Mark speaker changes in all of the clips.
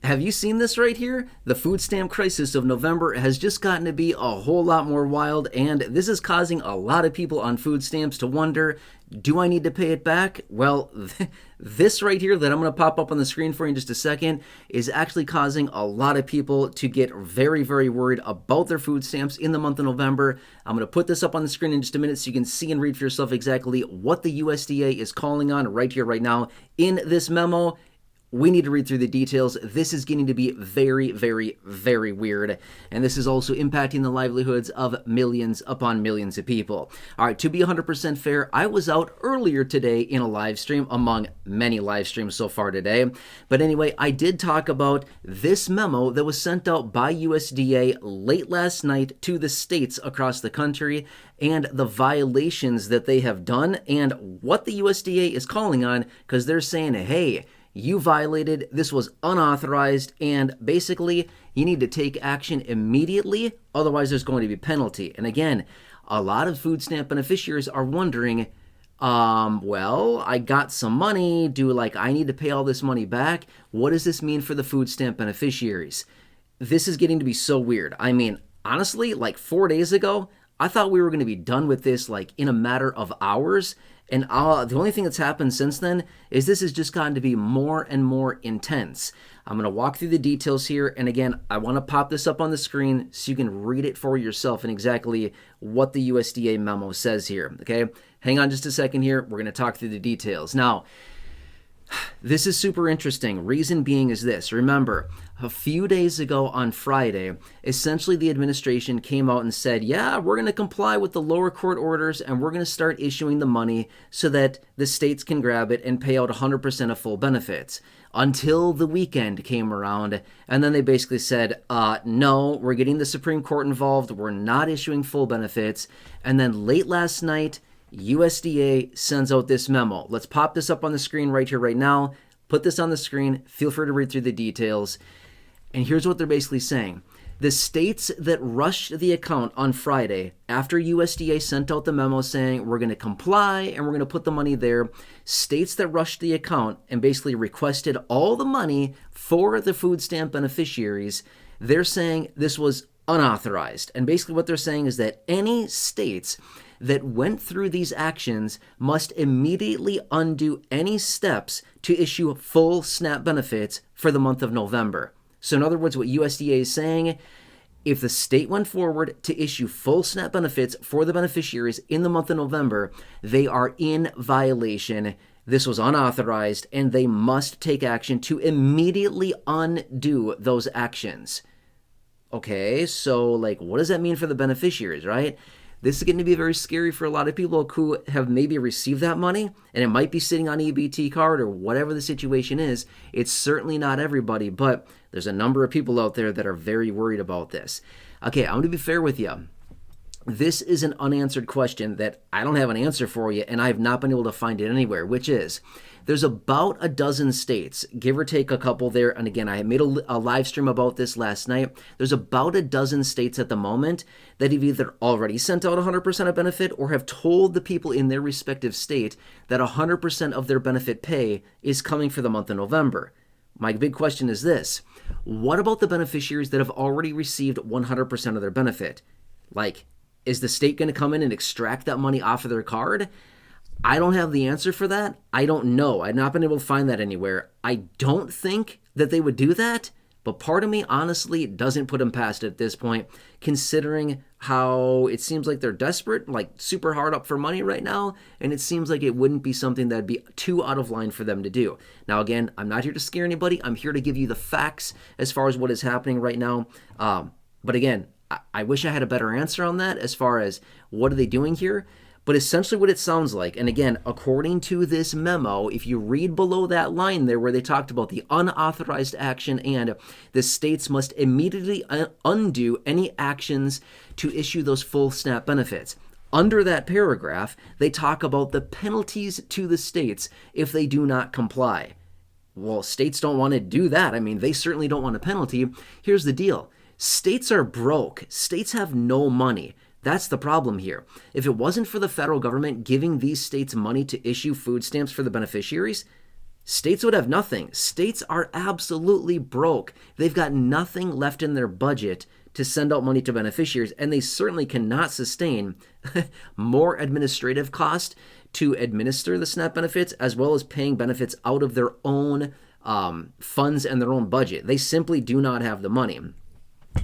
Speaker 1: Have you seen this right here? The food stamp crisis of November has just gotten to be a whole lot more wild, and this is causing a lot of people on food stamps to wonder, do I need to pay it back? Well, this right here that I'm going to pop up on the screen for you in just a second is actually causing a lot of people to get very, very worried about their food stamps in the month of November. I'm going to put this up on the screen in just a minute so you can see and read for yourself exactly what the USDA is calling on right here, right now in this memo. We need to read through the details. This is getting to be very, very, very weird. And this is also impacting the livelihoods of millions upon millions of people. All right, to be 100% fair, I was out earlier today in a live stream, among many live streams so far today. But anyway, I did talk about this memo that was sent out by USDA late last night to the states across the country and the violations that they have done and what the USDA is calling on, because they're saying, hey, you violated, this was unauthorized, and basically you need to take action immediately, otherwise there's going to be a penalty. And again, a lot of food stamp beneficiaries are wondering, well, I got some money, I need to pay all this money back? What does this mean for the food stamp beneficiaries? This is getting to be so weird. I mean, honestly, 4 days ago, I thought we were going to be done with this in a matter of hours. And the only thing that's happened since then is this has just gotten to be more and more intense. I'm going to walk through the details here. And again, I want to pop this up on the screen so you can read it for yourself and exactly what the USDA memo says here. Okay, hang on just a second here. We're going to talk through the details. Now, this is super interesting. Reason being is this. Remember, a few days ago on Friday, essentially the administration came out and said, yeah, we're going to comply with the lower court orders and we're going to start issuing the money so that the states can grab it and pay out 100% of full benefits. Until the weekend came around, and then they basically said, no, we're getting the Supreme Court involved. We're not issuing full benefits. And then late last night, USDA sends out this memo. Let's pop this up on the screen right here, right now. Put this on the screen. Feel free to read through the details. And here's what they're basically saying. The states that rushed the account on Friday after USDA sent out the memo saying we're going to comply and we're going to put the money there, states that rushed the account and basically requested all the money for the food stamp beneficiaries, they're saying this was unauthorized. And basically what they're saying is that any states that went through these actions must immediately undo any steps to issue full SNAP benefits for the month of November. So in other words, what USDA is saying, if the state went forward to issue full SNAP benefits for the beneficiaries in the month of November, they are in violation. This was unauthorized, and they must take action to immediately undo those actions. Okay, so what does that mean for the beneficiaries, right? This is going to be very scary for a lot of people who have maybe received that money, and it might be sitting on EBT card or whatever the situation is. It's certainly not everybody, but there's a number of people out there that are very worried about this. Okay, I'm going to be fair with you. This is an unanswered question that I don't have an answer for you, and I have not been able to find it anywhere, which is, there's about a dozen states, give or take a couple there, and again, I made a live stream about this last night. There's about a dozen states at the moment that have either already sent out 100% of benefit or have told the people in their respective state that 100% of their benefit pay is coming for the month of November. My big question is this: what about the beneficiaries that have already received 100% of their benefit? Is the state going to come in and extract that money off of their card? I don't have the answer for that. I don't know. I've not been able to find that anywhere. I don't think that they would do that, but part of me honestly doesn't put them past it at this point, considering how it seems like they're desperate, super hard up for money right now, and it seems like it wouldn't be something that'd be too out of line for them to do. Now again, I'm not here to scare anybody. I'm here to give you the facts as far as what is happening right now. But again, I wish I had a better answer on that as far as what are they doing here. But essentially what it sounds like, and again, according to this memo, if you read below that line there where they talked about the unauthorized action and the states must immediately undo any actions to issue those full SNAP benefits. Under that paragraph, they talk about the penalties to the states if they do not comply. Well, states don't want to do that. I mean, they certainly don't want a penalty. Here's the deal. States are broke. States have no money. That's the problem here. If it wasn't for the federal government giving these states money to issue food stamps for the beneficiaries, States would have nothing. States are absolutely broke. They've got nothing left in their budget to send out money to beneficiaries, and they certainly cannot sustain more administrative cost to administer the SNAP benefits, as well as paying benefits out of their own funds and their own budget. They simply do not have the money,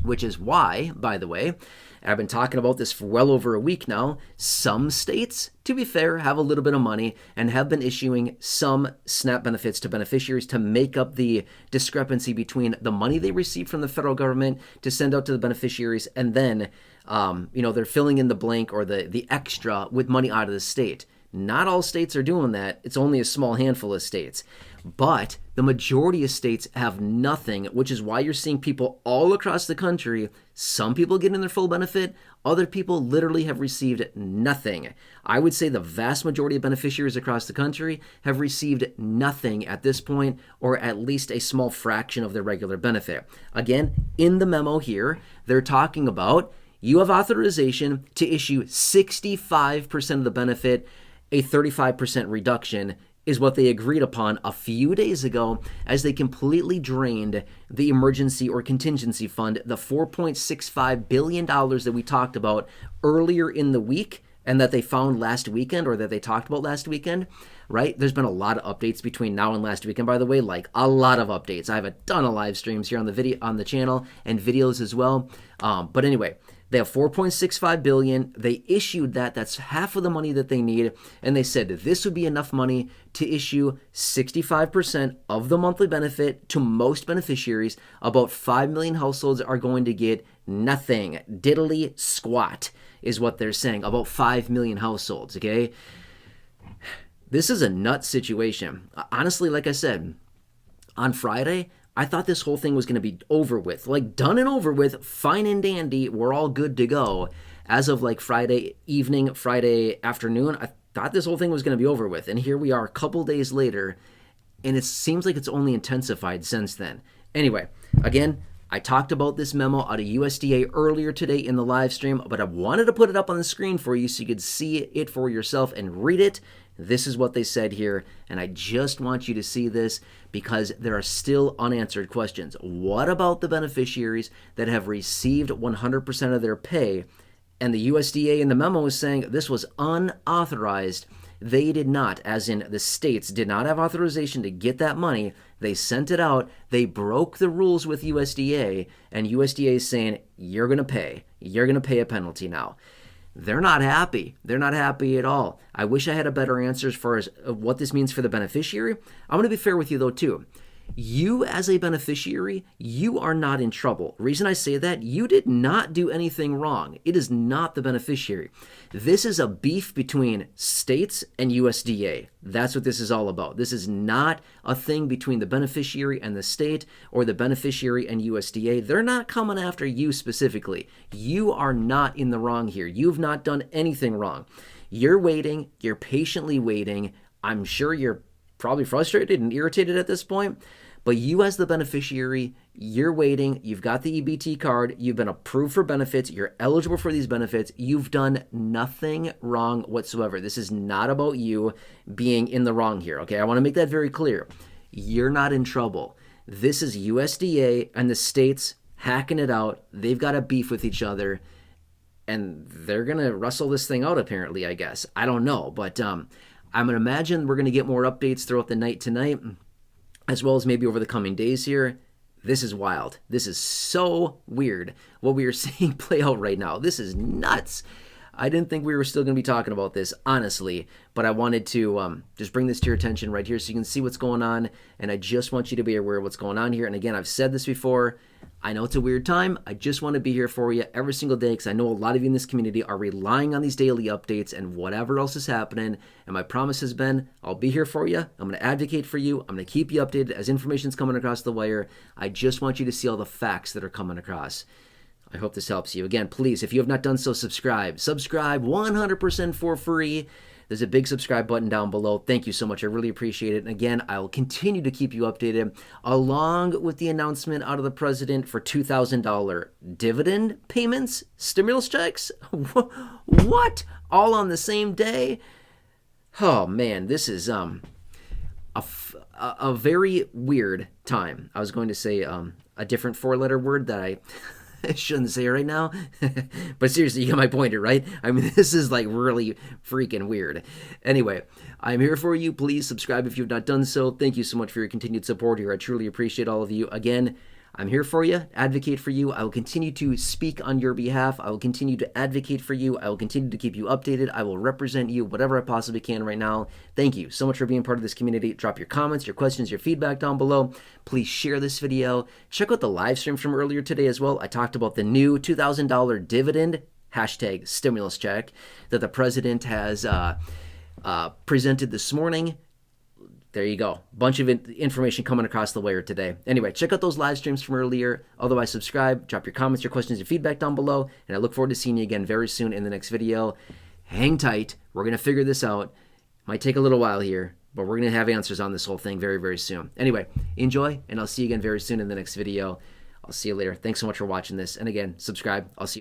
Speaker 1: which is why, by the way, I've been talking about this for well over a week now. Some states, to be fair, have a little bit of money and have been issuing some SNAP benefits to beneficiaries to make up the discrepancy between the money they receive from the federal government to send out to the beneficiaries, and then they're filling in the blank or the extra with money out of the state. Not all states are doing that. It's only a small handful of states. But the majority of states have nothing, which is why you're seeing people all across the country, some people getting their full benefit, other people literally have received nothing. I would say the vast majority of beneficiaries across the country have received nothing at this point, or at least a small fraction of their regular benefit. Again, in the memo here, they're talking about you have authorization to issue 65% of the benefit. A 35% reduction is what they agreed upon a few days ago as they completely drained the emergency or contingency fund, the $4.65 billion that we talked about earlier in the week and that they found last weekend, or that they talked about last weekend, right? There's been a lot of updates between now and last weekend, by the way, like a lot of updates. I have a ton of live streams here on the channel and videos as well. But anyway, they have $4.65 billion. They issued that. That's half of the money that they need. And they said this would be enough money to issue 65% of the monthly benefit to most beneficiaries. About 5 million households are going to get nothing. Diddly squat is what they're saying. About 5 million households, okay? This is a nut situation. Honestly, like I said, on Friday, I thought this whole thing was going to be over with, like done and over with, fine and dandy, we're all good to go. As of like Friday evening, Friday afternoon, I thought this whole thing was going to be over with. And here we are a couple days later, and it seems like it's only intensified since then. Anyway, again, I talked about this memo out of USDA earlier today in the live stream, but I wanted to put it up on the screen for you so you could see it for yourself and read it. This is what they said here, and I just want you to see this because there are still unanswered questions. What about the beneficiaries that have received 100% of their pay? And the USDA in the memo is saying this was unauthorized. They did not, as in the states, did not have authorization to get that money. They sent it out. They broke the rules with USDA, and USDA is saying, you're going to pay. You're going to pay a penalty now. They're not happy. They're not happy at all. I wish I had a better answer as far as what this means for the beneficiary. I'm going to be fair with you, though, too. You, as a beneficiary, you are not in trouble. Reason I say that, you did not do anything wrong. It is not the beneficiary. This is a beef between states and USDA. That's what this is all about. This is not a thing between the beneficiary and the state or the beneficiary and USDA. They're not coming after you specifically. You are not in the wrong here. You've not done anything wrong. You're waiting. You're patiently waiting. I'm sure you're probably frustrated and irritated at this point, but you as the beneficiary, you're waiting, you've got the EBT card, you've been approved for benefits, you're eligible for these benefits, you've done nothing wrong whatsoever. This is not about you being in the wrong here, okay? I want to make that very clear. You're not in trouble. This is USDA and the states hacking it out. They've got a beef with each other, and they're going to wrestle this thing out apparently, I guess. I don't know, but I'm going to imagine we're going to get more updates throughout the night tonight, as well as maybe over the coming days here. This is wild. This is so weird what we are seeing play out right now. This is nuts. I didn't think we were still going to be talking about this, honestly, but I wanted to just bring this to your attention right here so you can see what's going on, and I just want you to be aware of what's going on here. And again, I've said this before. I know it's a weird time. I just want to be here for you every single day because I know a lot of you in this community are relying on these daily updates and whatever else is happening. And my promise has been, I'll be here for you. I'm going to advocate for you. I'm going to keep you updated as information's coming across the wire. I just want you to see all the facts that are coming across. I hope this helps you. Again, please, if you have not done so, subscribe. Subscribe 100% for free. There's a big subscribe button down below. Thank you so much. I really appreciate it. And again, I will continue to keep you updated along with the announcement out of the president for $2,000 dividend payments, stimulus checks. What? All on the same day? Oh, man, this is a very weird time. I was going to say a different four-letter word that I shouldn't say right now. But seriously, you get my point here, right? I mean, this is like really freaking weird. Anyway, I'm here for you. Please subscribe if you've not done so. Thank you so much for your continued support here. I truly appreciate all of you. Again, I'm here for you, advocate for you. I will continue to speak on your behalf. I will continue to advocate for you. I will continue to keep you updated. I will represent you, whatever I possibly can right now. Thank you so much for being part of this community. Drop your comments, your questions, your feedback down below. Please share this video. Check out the live stream from earlier today as well. I talked about the new $2,000 dividend, hashtag stimulus check, that the president has presented this morning. There you go. Bunch of information coming across the wire today. Anyway, check out those live streams from earlier. Otherwise, subscribe, drop your comments, your questions, your feedback down below, and I look forward to seeing you again very soon in the next video. Hang tight. We're going to figure this out. Might take a little while here, but we're going to have answers on this whole thing very, very soon. Anyway, enjoy, and I'll see you again very soon in the next video. I'll see you later. Thanks so much for watching this. And again, subscribe. I'll see you.